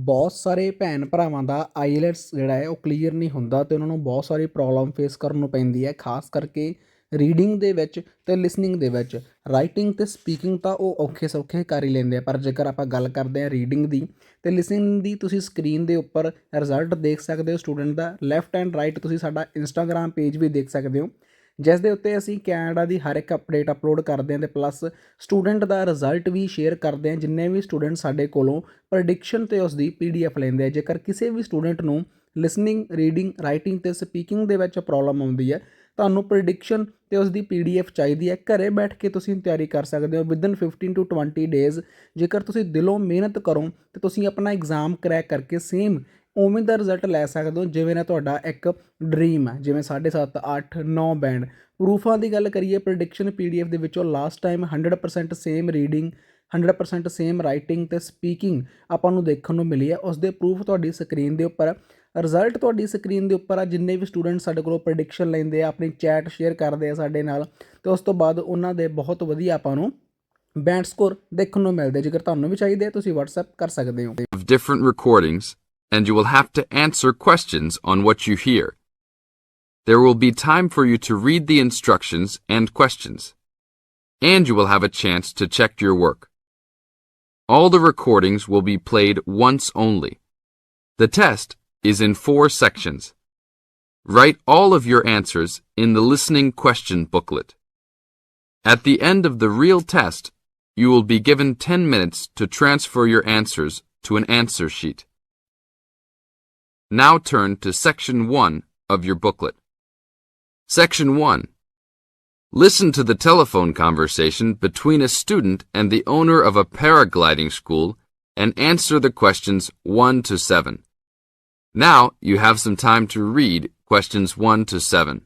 ਬਹੁਤ ਸਾਰੇ ਭੈਣ ਭਰਾਵਾਂ ਦਾ ਆਈਲੈਟਸ ਜਿਹੜਾ ਹੈ ਉਹ ਕਲੀਅਰ ਨਹੀਂ ਹੁੰਦਾ ਅਤੇ ਉਹਨਾਂ ਨੂੰ ਬਹੁਤ ਸਾਰੀ ਪ੍ਰੋਬਲਮ ਫੇਸ ਕਰਨ ਨੂੰ ਪੈਂਦੀ ਹੈ, ਖਾਸ ਕਰਕੇ ਰੀਡਿੰਗ ਦੇ ਵਿੱਚ ਅਤੇ ਲਿਸਨਿੰਗ ਦੇ ਵਿੱਚ। ਰਾਈਟਿੰਗ ਅਤੇ ਸਪੀਕਿੰਗ ਤਾਂ ਉਹ ਔਖੇ ਸੌਖੇ ਕਰ ਹੀ ਲੈਂਦੇ ਆ, ਪਰ ਜੇਕਰ ਆਪਾਂ ਗੱਲ ਕਰਦੇ ਹਾਂ ਰੀਡਿੰਗ ਦੀ ਅਤੇ ਲਿਸਨਿੰਗ ਦੀ, ਤੁਸੀਂ ਸਕਰੀਨ ਦੇ ਉੱਪਰ ਰਿਜ਼ਲਟ ਦੇਖ ਸਕਦੇ ਹੋ ਸਟੂਡੈਂਟ ਦਾ। ਲੈਫਟ ਐਂਡ ਰਾਈਟ ਤੁਸੀਂ ਸਾਡਾ ਇੰਸਟਾਗ੍ਰਾਮ ਪੇਜ ਵੀ ਦੇਖ ਸਕਦੇ ਹੋ, ਜਿਸ ਦੇ ਉੱਤੇ ਅਸੀਂ ਕੈਨੇਡਾ ਦੀ ਹਰ ਇੱਕ ਅਪਡੇਟ ਅਪਲੋਡ ਕਰਦੇ ਹਾਂ ਅਤੇ ਪਲੱਸ ਸਟੂਡੈਂਟ ਦਾ ਰਿਜ਼ਲਟ ਵੀ ਸ਼ੇਅਰ ਕਰਦੇ ਹਾਂ। ਜਿੰਨੇ ਵੀ ਸਟੂਡੈਂਟ ਸਾਡੇ ਕੋਲੋਂ ਪ੍ਰੈਡਿਕਸ਼ਨ ਅਤੇ ਉਸ ਦੀ PDF ਲੈਂਦੇ ਆ, ਜੇਕਰ ਕਿਸੇ ਵੀ ਸਟੂਡੈਂਟ ਨੂੰ ਲਿਸਨਿੰਗ, ਰੀਡਿੰਗ, ਰਾਈਟਿੰਗ ਅਤੇ ਸਪੀਕਿੰਗ ਦੇ ਵਿੱਚ ਪ੍ਰੋਬਲਮ ਆਉਂਦੀ ਹੈ, ਤੁਹਾਨੂੰ ਪ੍ਰੈਡਿਕਸ਼ਨ ਅਤੇ ਉਸ ਦੀ PDF ਚਾਹੀਦੀ ਹੈ, ਘਰੇ ਬੈਠ ਕੇ ਤੁਸੀਂ ਤਿਆਰੀ ਕਰ ਸਕਦੇ ਹੋ ਵਿਦਨ 15 to 20 ਡੇਜ਼। ਜੇਕਰ ਤੁਸੀਂ ਦਿਲੋਂ ਮਿਹਨਤ ਕਰੋ ਤਾਂ ਤੁਸੀਂ ਆਪਣਾ ਐਗਜ਼ਾਮ ਕਰੈਕ ਕਰਕੇ ਸੇਮ ਉਵੇਂ ਦਾ ਰਿਜ਼ਲਟ ਲੈ ਸਕਦੇ ਹੋ ਜਿਵੇਂ ਨਾ ਤੁਹਾਡਾ ਇੱਕ ਡਰੀਮ ਹੈ, ਜਿਵੇਂ 7.5, 8, 9 ਬੈਂਡ। ਪ੍ਰੂਫਾਂ ਦੀ ਗੱਲ ਕਰੀਏ, ਪ੍ਰੈਡਿਕਸ਼ਨ PDF ਦੇ ਵਿੱਚੋਂ last time 100% same reading, 100% same writing ਅਤੇ ਸਪੀਕਿੰਗ ਆਪਾਂ ਨੂੰ ਦੇਖਣ ਨੂੰ ਮਿਲੀ ਹੈ। ਉਸ ਦੇ ਪ੍ਰੂਫ ਤੁਹਾਡੀ ਸਕਰੀਨ ਦੇ ਉੱਪਰ, ਰਿਜ਼ਲਟ ਤੁਹਾਡੀ ਸਕਰੀਨ ਦੇ ਉੱਪਰ ਆ। ਜਿੰਨੇ ਵੀ ਸਟੂਡੈਂਟ ਸਾਡੇ ਕੋਲੋਂ ਪ੍ਰੈਡਿਕਸ਼ਨ ਲੈਂਦੇ ਆ, ਆਪਣੀ ਚੈਟ ਸ਼ੇਅਰ ਕਰਦੇ ਆ ਸਾਡੇ ਨਾਲ, ਅਤੇ ਉਸ ਤੋਂ ਬਾਅਦ ਉਹਨਾਂ ਦੇ ਬਹੁਤ ਵਧੀਆ ਆਪਾਂ ਨੂੰ ਬੈਂਡ ਸਕੋਰ ਦੇਖਣ ਨੂੰ ਮਿਲਦੇ। ਜੇਕਰ ਤੁਹਾਨੂੰ ਵੀ ਚਾਹੀਦੇ ਆ ਤੁਸੀਂ WhatsApp ਕਰ ਸਕਦੇ ਹੋ। Different recordings, and you will have to answer questions on what you hear. There will be time for you to read the instructions and questions, and you will have a chance to check your work. All the recordings will be played once only. The test is in 4 sections. Write all of your answers in the listening question booklet. At the end of the real test, you will be given 10 minutes to transfer your answers to an answer sheet. Now turn to Section 1 of your booklet. Section 1. Listen to the telephone conversation between a student and the owner of a paragliding school and answer the questions 1 to 7. Now you have some time to read questions 1 to 7.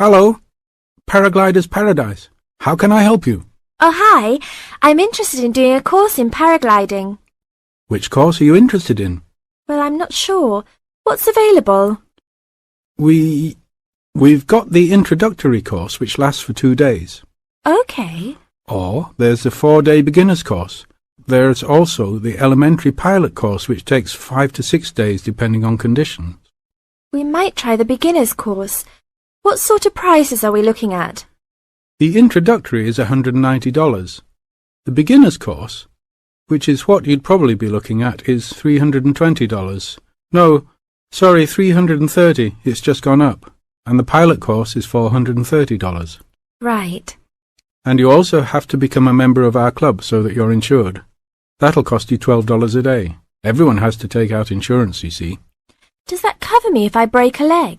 Hello, Paraglider's Paradise. How can I help you? Oh, hi. I'm interested in doing a course in paragliding. Which course are you interested in? Well, I'm not sure. What's available? We've got the introductory course, which lasts for 2 days. Okay. Or there's the 4-day beginner's course. There's also the elementary pilot course, which takes 5 to 6 days, depending on conditions. We might try the beginner's course. What sort of prices are we looking at? The introductory is $190. The beginner's course, which is what you'd probably be looking at, is $320. No, sorry, $330. It's just gone up. And the pilot course is $430. Right. And you also have to become a member of our club so that you're insured. That'll cost you $12 a day. Everyone has to take out insurance, you see. Does that cover me if I break a leg?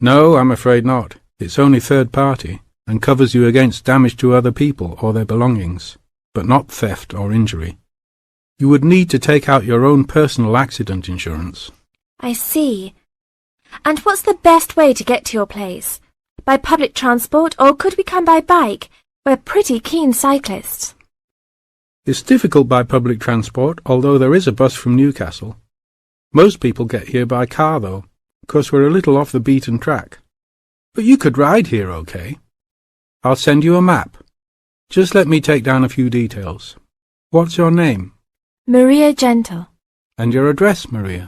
No, I'm afraid not. It's only third party and covers you against damage to other people or their belongings, but not theft or injury. You would need to take out your own personal accident insurance. I see. And what's the best way to get to your place? By public transport, or could we come by bike? We're pretty keen cyclists. It's difficult by public transport, although there is a bus from Newcastle. Most people get here by car, though, because we're a little off the beaten track. But you could ride here, okay? I'll send you a map. Just let me take down a few details. What's your name? Maria Gentle. And your address, Maria?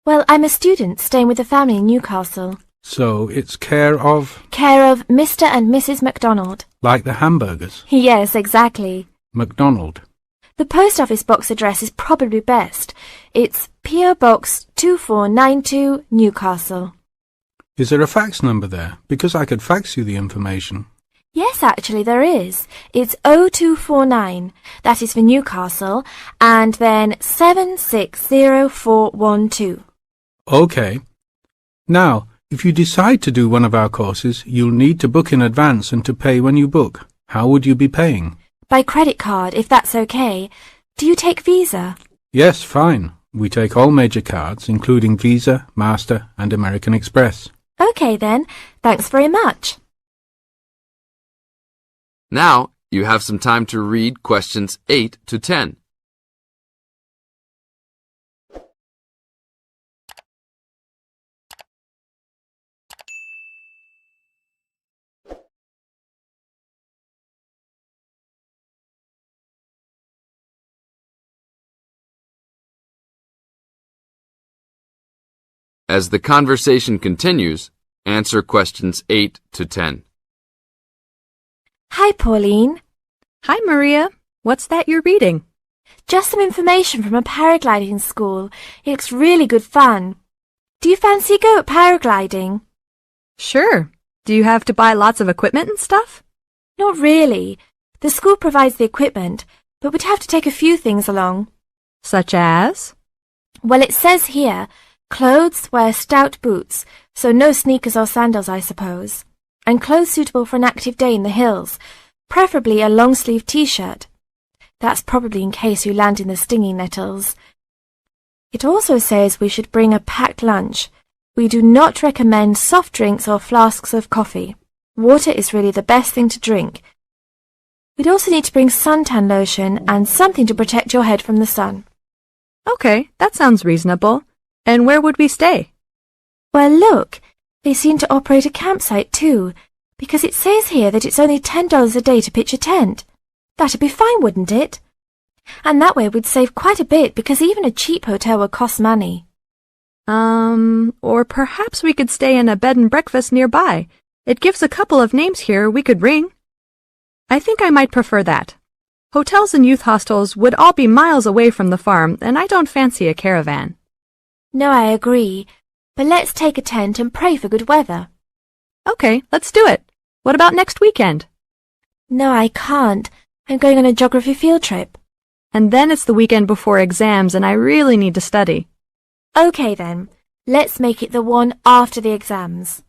Well, I'm a student staying with a family in Newcastle. So it's care of... Care of Mr. and Mrs. MacDonald. Like the hamburgers? Yes, exactly. MacDonald. The post office box address is probably best. It's P.O. Box 2492, Newcastle. Is there a fax number there? Because I could fax you the information. Yes, actually there is. It's 0249. That is for Newcastle. And then 760412. Okay. Now, if you decide to do one of our courses, you'll need to book in advance and to pay when you book. How would you be paying? By credit card, if that's okay. Do you take Visa? Yes, fine. We take all major cards, including Visa, Master, and American Express. OK then, thanks very much. Now you have some time to read questions 8 to 10. As the conversation continues, answer questions 8 to 10. Hi, Pauline. Hi, Maria. What's that you're reading? Just some information from a paragliding school. It looks really good fun. Do you fancy a go at paragliding? Sure. Do you have to buy lots of equipment and stuff? Not really. The school provides the equipment, but we'd have to take a few things along. Such as? Well, it says here, clothes, wear stout boots, so no sneakers or sandals, I suppose, and clothes suitable for an active day in the hills, preferably a long-sleeve t-shirt. That's probably in case you land in the stinging nettles. It also says we should bring a packed lunch. We do not recommend soft drinks or flasks of coffee. Water is really the best thing to drink. We'd also need to bring suntan lotion and something to protect your head from the sun. Okay, that sounds reasonable. And where would we stay? Well, look, they seem to operate a campsite too, because it says here that it's only $10 a day to pitch a tent. That'd be fine, wouldn't it? And that way we'd save quite a bit because even a cheap hotel would cost money. Or perhaps we could stay in a bed and breakfast nearby. It gives a couple of names here we could ring. I think I might prefer that. Hotels and youth hostels would all be miles away from the farm, and I don't fancy a caravan. No, I agree. But let's take a tent and pray for good weather. Okay, let's do it. What about next weekend? No, I can't. I'm going on a geography field trip. And then it's the weekend before exams, and I really need to study. Okay then. Let's make it the one after the exams.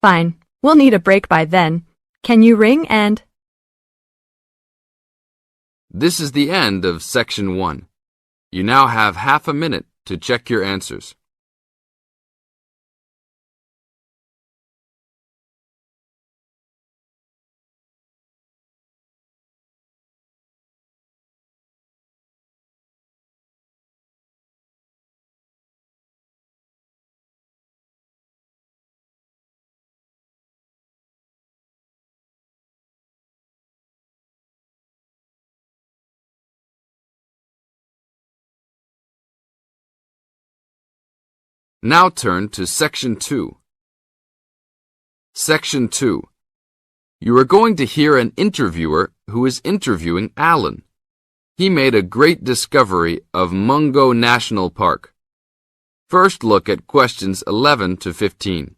Fine. We'll need a break by then. Can you ring and... This is the end of section 1. You now have half a minute to check your answers. Now turn to Section 2. Section 2. You are going to hear an interviewer who is interviewing Alan. He made a great discovery of Mungo National Park. First look at questions 11 to 15.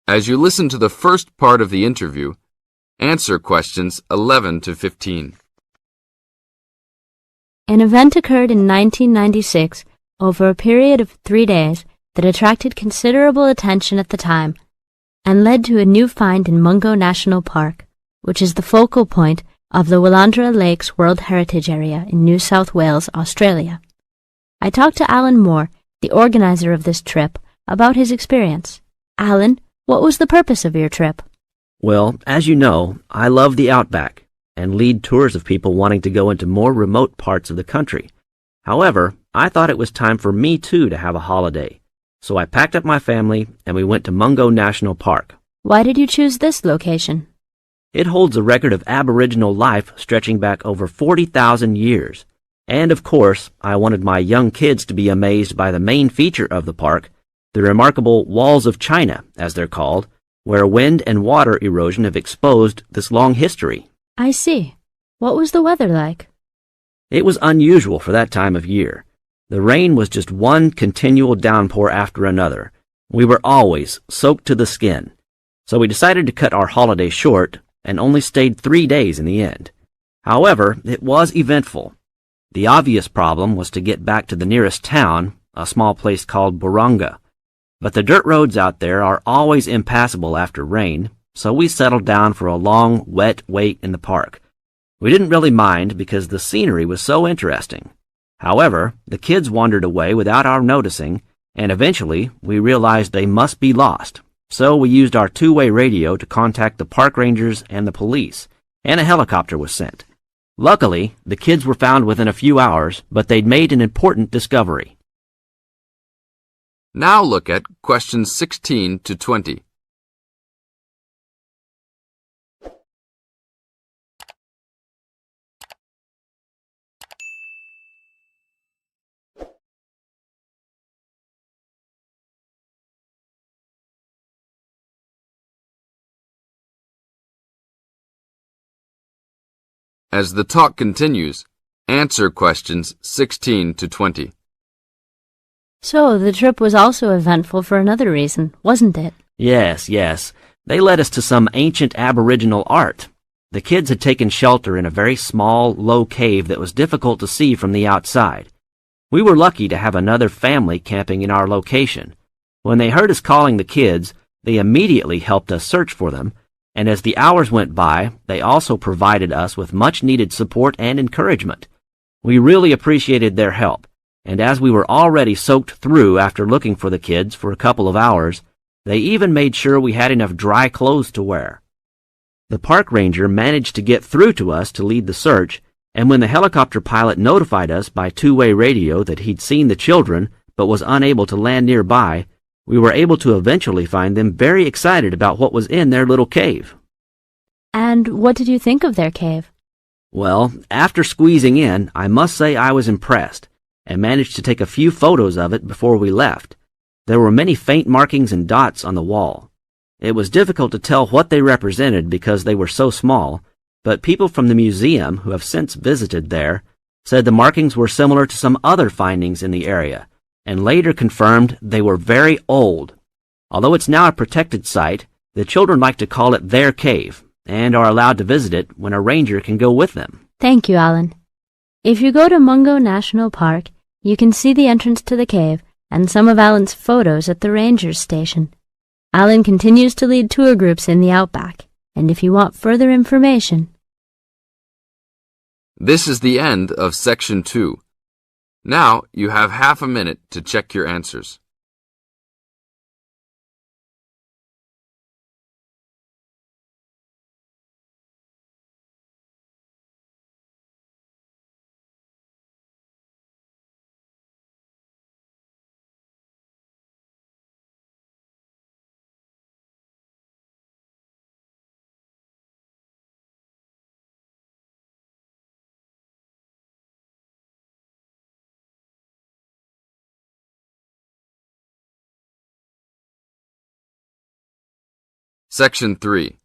As you listen to the first part of the interview, answer questions 11 to 15. An event occurred in 1996 over a period of 3 days that attracted considerable attention at the time and led to a new find in Mungo National Park, which is the focal point of the Willandra Lakes World Heritage Area in New South Wales, Australia. I talked to Alan Moore, the organizer of this trip, about his experience. Alan, what was the purpose of your trip? Well, as you know, I love the outback and lead tours of people wanting to go into more remote parts of the country. However, I thought it was time for me too to have a holiday. So I packed up my family and we went to Mungo National Park. Why did you choose this location? It holds a record of Aboriginal life stretching back over 40,000 years. And of course, I wanted my young kids to be amazed by the main feature of the park, the remarkable Walls of China, as they're called, where wind and water erosion have exposed this long history. I see. What was the weather like? It was unusual for that time of year. The rain was just one continual downpour after another. We were always soaked to the skin. So we decided to cut our holiday short and only stayed 3 days in the end. However, it was eventful. The obvious problem was to get back to the nearest town, a small place called Buranga. But the dirt roads out there are always impassable after rain, so we settled down for a long, wet wait in the park. We didn't really mind because the scenery was so interesting. However, the kids wandered away without our noticing, and eventually we realized they must be lost. So we used our two-way radio to contact the park rangers and the police, and a helicopter was sent. Luckily, the kids were found within a few hours, but they'd made an important discovery. Now look at questions 16 to 20. As the talk continues, answer questions 16 to 20. So, the trip was also eventful for another reason, wasn't it? Yes. They led us to some ancient Aboriginal art. The kids had taken shelter in a very small, low cave that was difficult to see from the outside. We were lucky to have another family camping in our location. When they heard us calling the kids, they immediately helped us search for them, and as the hours went by, they also provided us with much-needed support and encouragement. We really appreciated their help, and as we were already soaked through after looking for the kids for a couple of hours, they even made sure we had enough dry clothes to wear. The park ranger managed to get through to us to lead the search, and when the helicopter pilot notified us by two-way radio that he'd seen the children but was unable to land nearby, we were able to eventually find them very excited about what was in their little cave. And what did you think of their cave? Well, after squeezing in, I must say I was impressed, and managed to take a few photos of it before we left. There were many faint markings and dots on the wall. It was difficult to tell what they represented because they were so small, but people from the museum who have since visited there said the markings were similar to some other findings in the area, and later confirmed they were very old. Although it's now a protected site, the children like to call it their cave, and are allowed to visit it when a ranger can go with them. Thank you, Alan. If you go to Mungo National Park, you can see the entrance to the cave and some of Alan's photos at the ranger's station. Alan continues to lead tour groups in the outback, and if you want further information... This is the end of Section 2. Now you have half a minute to check your answers. Section 3.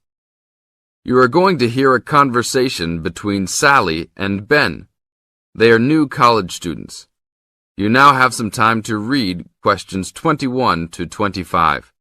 You are going to hear a conversation between Sally and Ben. They are new college students. You now have some time to read questions 21 to 25.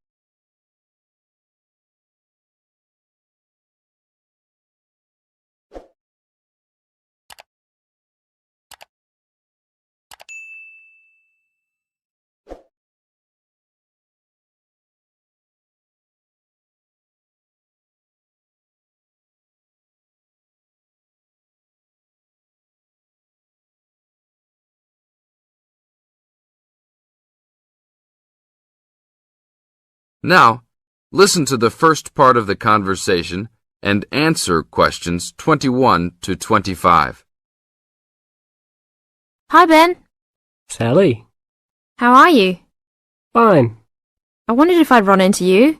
Now, listen to the first part of the conversation and answer questions 21 to 25. Hi, Ben. Sally. How are you? Fine. I wondered if I'd run into you.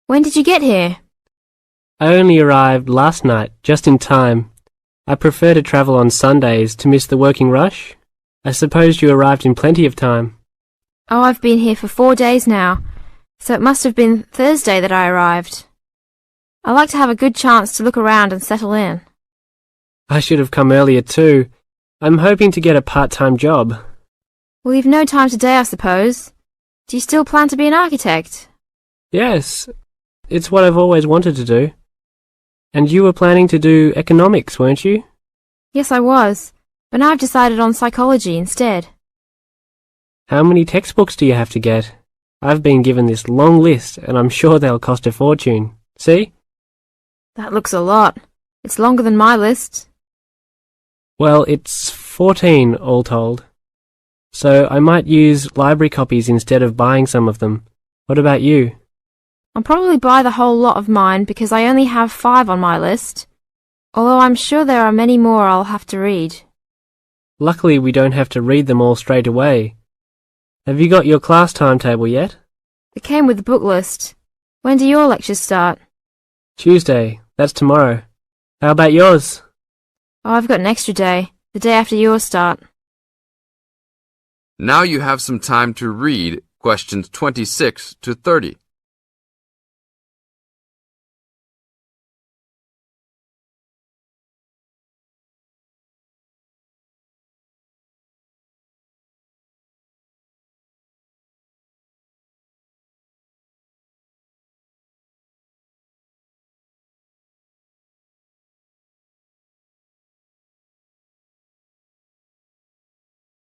When did you get here? I only arrived last night, just in time. I prefer to travel on Sundays to miss the working rush. I suppose you arrived in plenty of time. Oh, I've been here for 4 days now, so it must have been Thursday that I arrived. I like to have a good chance to look around and settle in. I should have come earlier too. I'm hoping to get a part-time job. Well, you've no time today, I suppose. Do you still plan to be an architect? Yes, it's what I've always wanted to do. And you were planning to do economics, weren't you? Yes, I was, but now I've decided on psychology instead. How many textbooks do you have to get? I've been given this long list, and I'm sure they'll cost a fortune. See? That looks a lot. It's longer than my list. Well, it's 14 all told. So I might use library copies instead of buying some of them. What about you? I'll probably buy the whole lot of mine because I only have 5 on my list, although I'm sure there are many more I'll have to read. Luckily, we don't have to read them all straight away. Have you got your class timetable yet? It came with the book list. When do your lectures start? Tuesday. That's tomorrow. How about yours? Oh, I've got an extra day, the day after yours start. Now you have some time to read questions 26 to 30.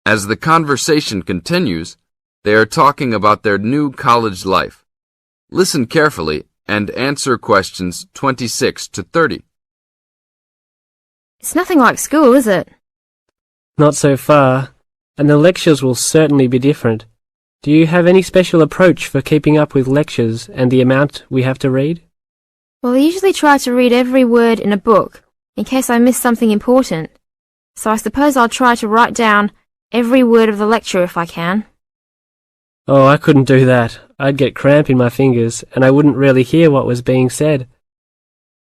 As the conversation continues, they are talking about their new college life. Listen carefully and answer questions 26 to 30. It's nothing like school, is it? Not so far, and the lectures will certainly be different. Do you have any special approach for keeping up with lectures and the amount we have to read? Well, I usually try to read every word in a book, in case I miss something important. So I suppose I'll try to write down every word of the lecture if I can. Oh, I couldn't do that. I'd get cramp in my fingers, and I wouldn't really hear what was being said.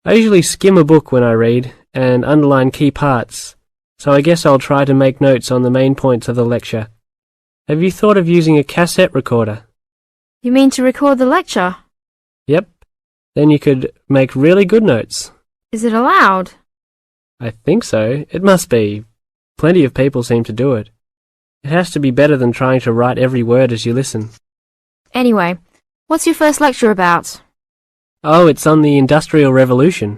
I usually skim a book when I read, and underline key parts, so I guess I'll try to make notes on the main points of the lecture. Have you thought of using a cassette recorder? You mean to record the lecture? Yep. Then you could make really good notes. Is it allowed? I think so. It must be. Plenty of people seem to do it. It has to be better than trying to write every word as you listen. Anyway, what's your first lecture about? Oh, it's on the Industrial Revolution.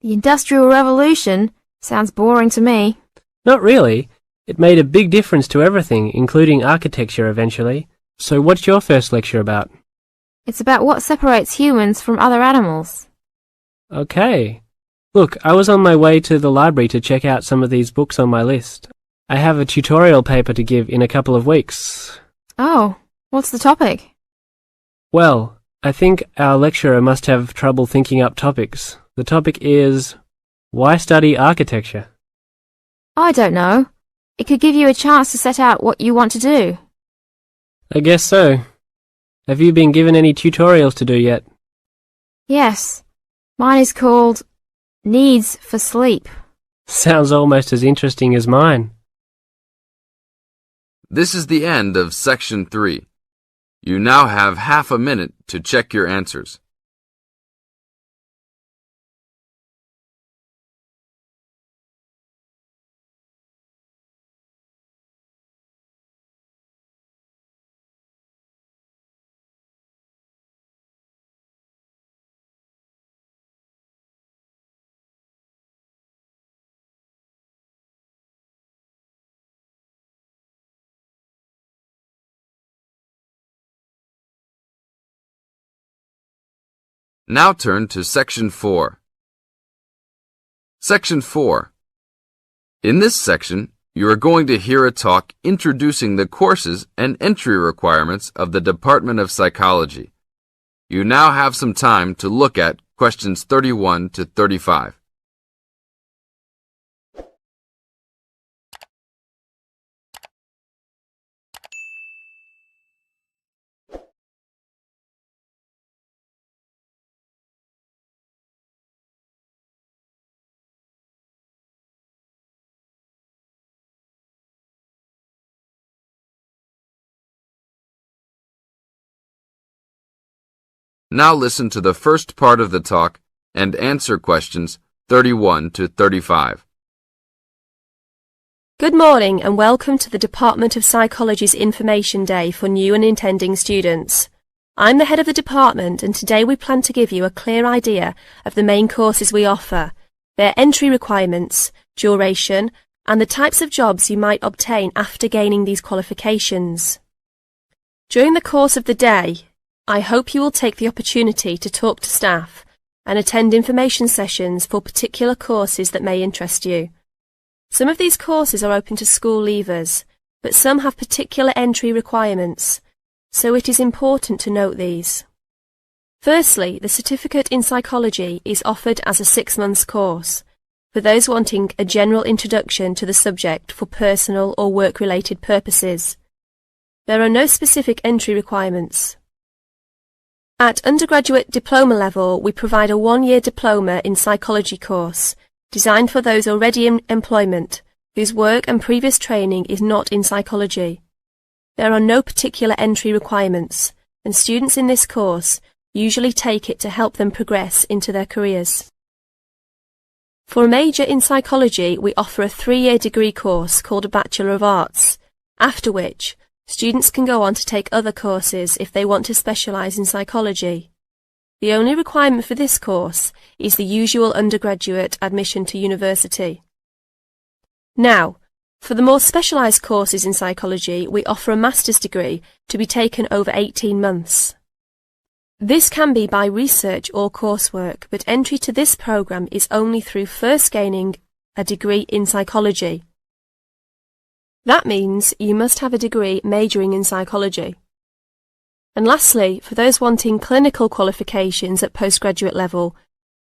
The Industrial Revolution? Sounds boring to me. Not really. It made a big difference to everything, including architecture eventually. So what's your first lecture about? It's about what separates humans from other animals. Okay. Look, I was on my way to the library to check out some of these books on my list. I have a tutorial paper to give in a couple of weeks. Oh, what's the topic? Well, I think our lecturer must have trouble thinking up topics. The topic is, why study architecture? I don't know. It could give you a chance to set out what you want to do. I guess so. Have you been given any tutorials to do yet? Yes. Mine is called Needs for Sleep. Sounds almost as interesting as mine. This is the end of Section 3. You now have half a minute to check your answers. Now turn to Section 4. Section 4. In this section, you are going to hear a talk introducing the courses and entry requirements of the Department of Psychology. You now have some time to look at questions 31 to 35. Now listen to the first part of the talk and answer questions 31 to 35. Good morning and welcome to the Department of Psychology's Information Day for new and intending students. I'm the head of the department and today we plan to give you a clear idea of the main courses we offer, their entry requirements, duration, and the types of jobs you might obtain after gaining these qualifications. During the course of the day, I hope you will take the opportunity to talk to staff and attend information sessions for particular courses that may interest you. Some of these courses are open to school leavers, but some have particular entry requirements, so it is important to note these. Firstly, the Certificate in Psychology is offered as a 6-month course for those wanting a general introduction to the subject for personal or work-related purposes. There are no specific entry requirements. At undergraduate diploma level, we provide a 1-year diploma in psychology course, designed for those already in employment, whose work and previous training is not in psychology. There are no particular entry requirements, and students in this course usually take it to help them progress into their careers. For a major in psychology, we offer a 3-year degree course called a Bachelor of Arts, after which students can go on to take other courses if they want to specialise in psychology. The only requirement for this course is the usual undergraduate admission to university. Now, for the more specialised courses in psychology, we offer a master's degree to be taken over 18 months. This can be by research or coursework, but entry to this programme is only through first gaining a degree in psychology. That means you must have a degree majoring in psychology. And lastly, for those wanting clinical qualifications at postgraduate level,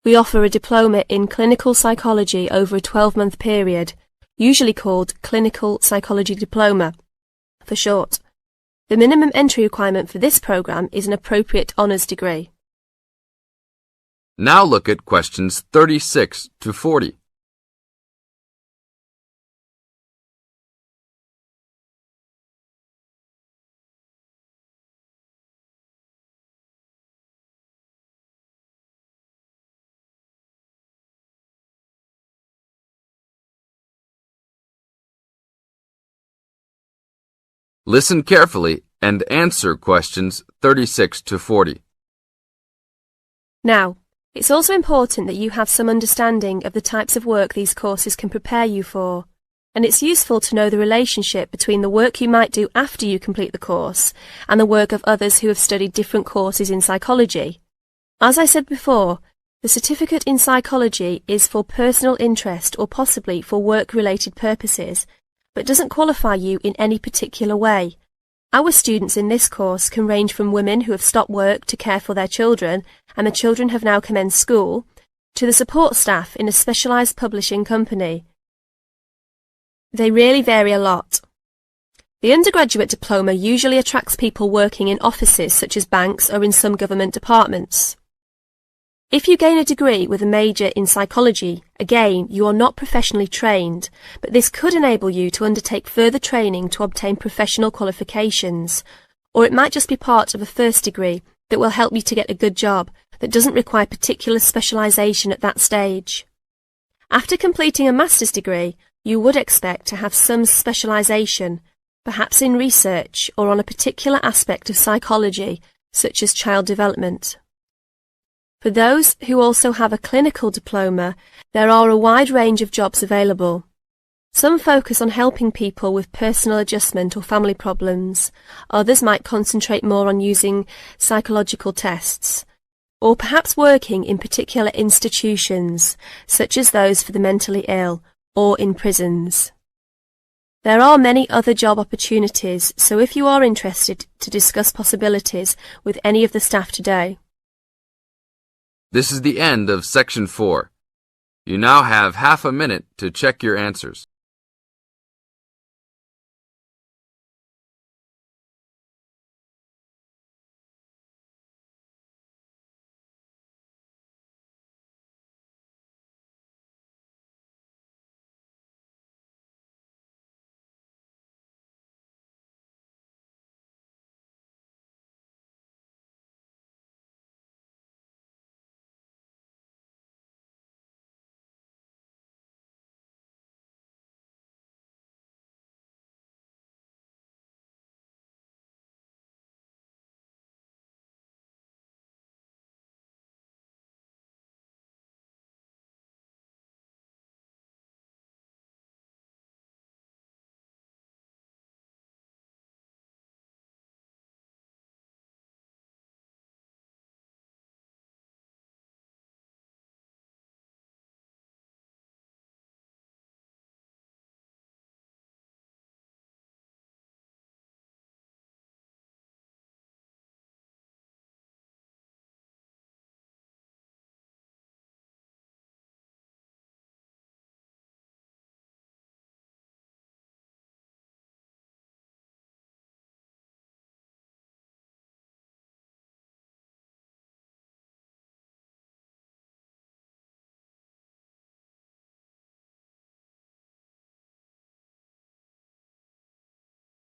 we offer a diploma in clinical psychology over a 12-month period, usually called Clinical Psychology Diploma, for short. The minimum entry requirement for this programme is an appropriate honours degree. Now look at questions 36 to 40. Listen carefully and answer questions 36 to 40. Now, it's also important that you have some understanding of the types of work these courses can prepare you for, and it's useful to know the relationship between the work you might do after you complete the course and the work of others who have studied different courses in psychology. As I said before, the Certificate in Psychology is for personal interest or possibly for work-related purposes, but doesn't qualify you in any particular way. Our students in this course can range from women who have stopped work to care for their children and the children have now commenced school, to the support staff in a specialised publishing company. They really vary a lot. The undergraduate diploma usually attracts people working in offices such as banks or in some government departments. If you gain a degree with a major in psychology, again, you are not professionally trained, but this could enable you to undertake further training to obtain professional qualifications, or it might just be part of a first degree that will help you to get a good job that doesn't require particular specialisation at that stage. After completing a master's degree, you would expect to have some specialisation, perhaps in research or on a particular aspect of psychology, such as child development. For those who also have a clinical diploma, there are a wide range of jobs available. Some focus on helping people with personal adjustment or family problems. Others might concentrate more on using psychological tests, or perhaps working in particular institutions, such as those for the mentally ill, or in prisons. There are many other job opportunities, so if you are interested to discuss possibilities with any of the staff today. This is the end of section 4. You now have half a minute to check your answers.